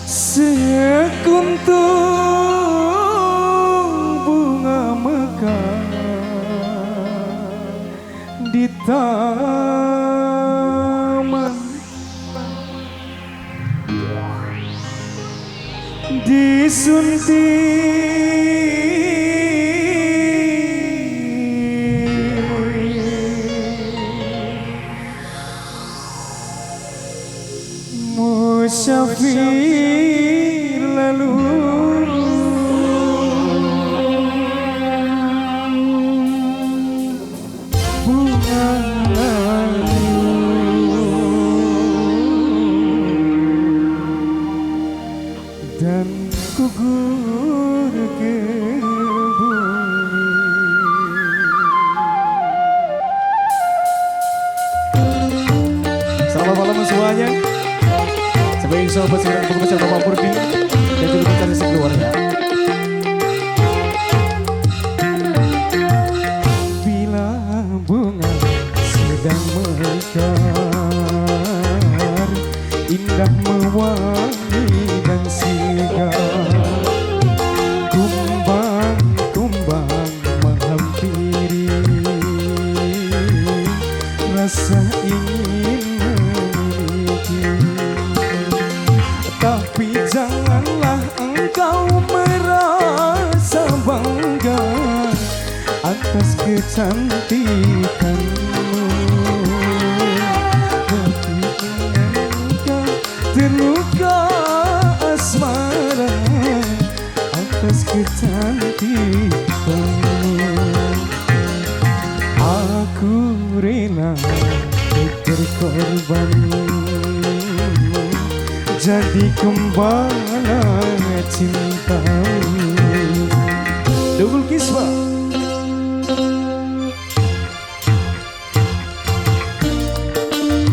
Sekuntum bunga mekar di taman, disuntik musyafir lalu bunga layu dan gugur ke bumi. Selamat malam semuanya. Sebagai sahabat segera bekerja Bapak Purdi dan juga mencari sekeluarga. Bila bunga sedang mekar, indah mewangi dan segar, kumbang-kumbang menghampiri, rasa ingin memiliki. Tapi janganlah engkau merasa bangga atas kecantikanmu. Tapi engkau terluka asmara atas kecantikanmu. Aku rela berkorban jadi gembala cintamu. Double kiss Pak.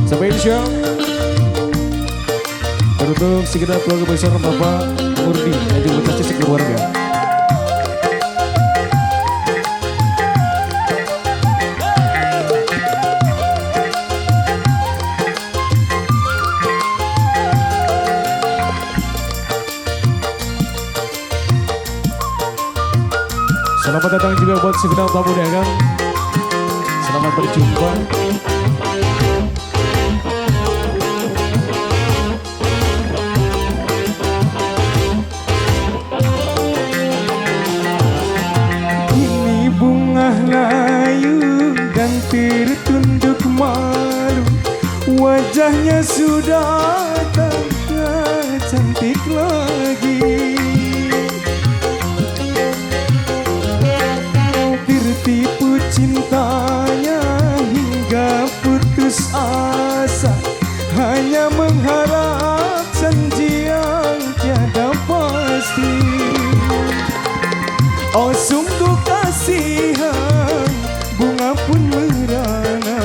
Sampai insya teruntuk segenap keluarga besar Bapak Murdi dan juga mencari sekeluarga. Selamat datang juga buat segenap tamu dagang. Selamat berjumpa. Ini bunga layu dan tertunduk malu, wajahnya sudah tak cantik lagi. Tertipu cintanya hingga putus asa, hanya mengharap janji yang tiada pasti. Oh sungguh kasihan, bunga pun merana,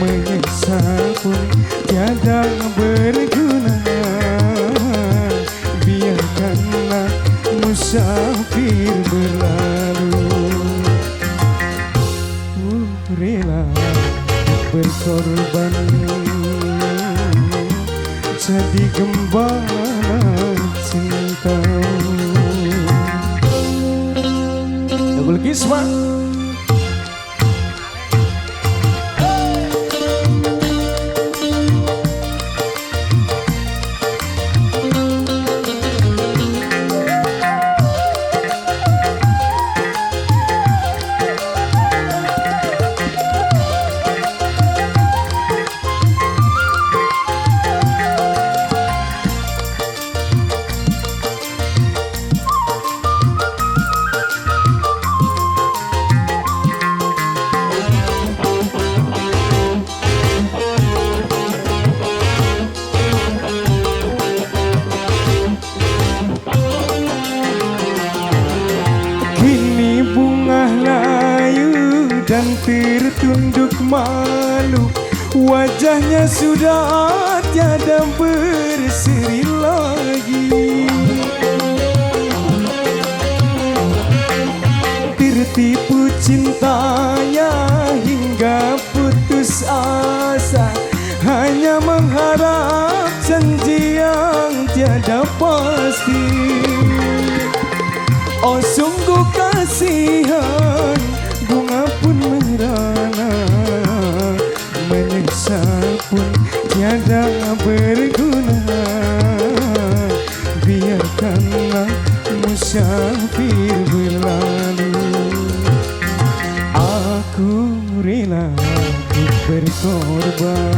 menyesal pun tiada berguna. Biarkanlah musafir berlalu, rela berkorban jadi gembala cintamu. Double kiss Pak. Dan tertunduk malu, wajahnya sudah tiada berseri lagi. tertipu cintanya hingga putus asa, hanya mengharap janji yang tiada pasti. Oh sungguh kasihan, bunga pun merana, menyesal pun tiada berguna. Biarkanlah musafir berlalu, aku rela berkorban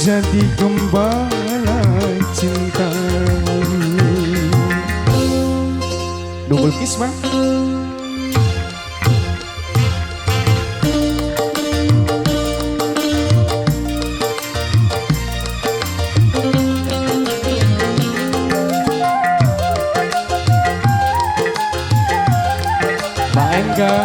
jadi gembala cintamu. Double kiss mah. Mbak Engga.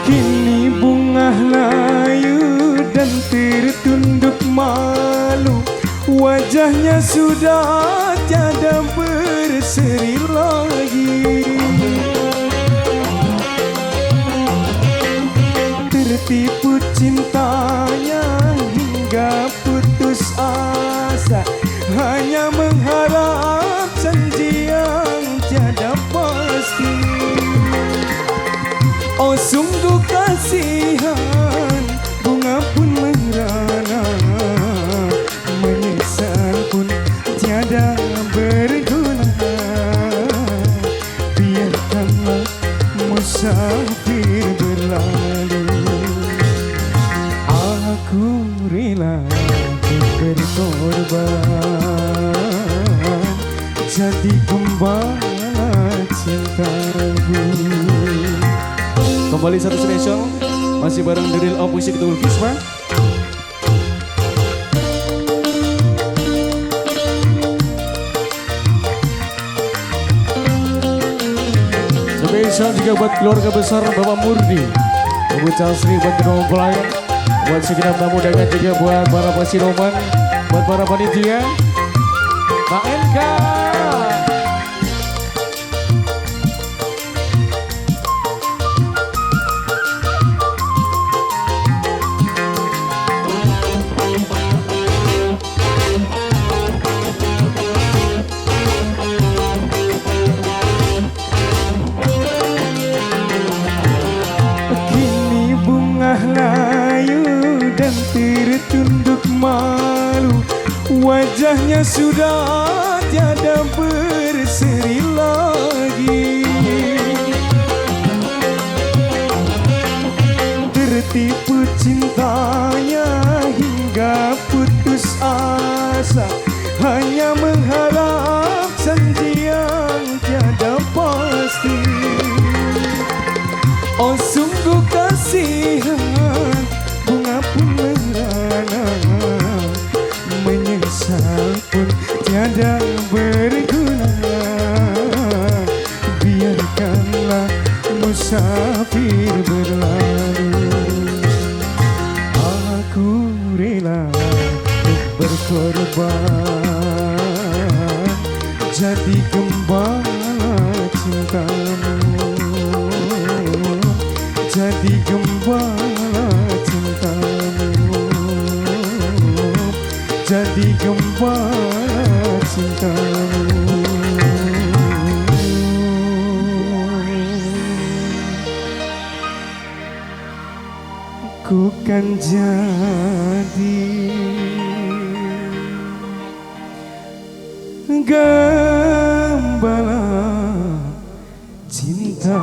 Kini bunga layu dan tertunduk malu, wajahnya sudah tiada berseri lagi. Tertipu cintanya hingga putus asa, hanya mengharap janji yang tiada pasti. Oh sungguh kasihan, bunga pun merana, menyesal pun tiada berguna. Biarkanlah musafir berlalu, aku rela berkorban jadi gembala cintamu. Kembali satu special, masih bareng The Real of Music Double Kiss mah. Spesial juga buat keluarga besar Bapak Murni, Ibu Chelsea, buat kedua mempelai, buat segenap tamu dan juga buat para pasiroman, buat para panitia, Pak Enka. Layu dan tertunduk malu, wajahnya sudah tiada berseri lagi. Tertipu cintanya hingga putus asa, hanya mengharap janji yang tiada pasti. Oh sungguh kasihan, bunga pun merana, menyesal pun tiada berguna. Biarkanlah musafir berlalu, aku rela berkorban jadi gembala cintamu. Jadi gembala cintamu, jadi gembala cintamu. Ku kan jadi gembala cinta.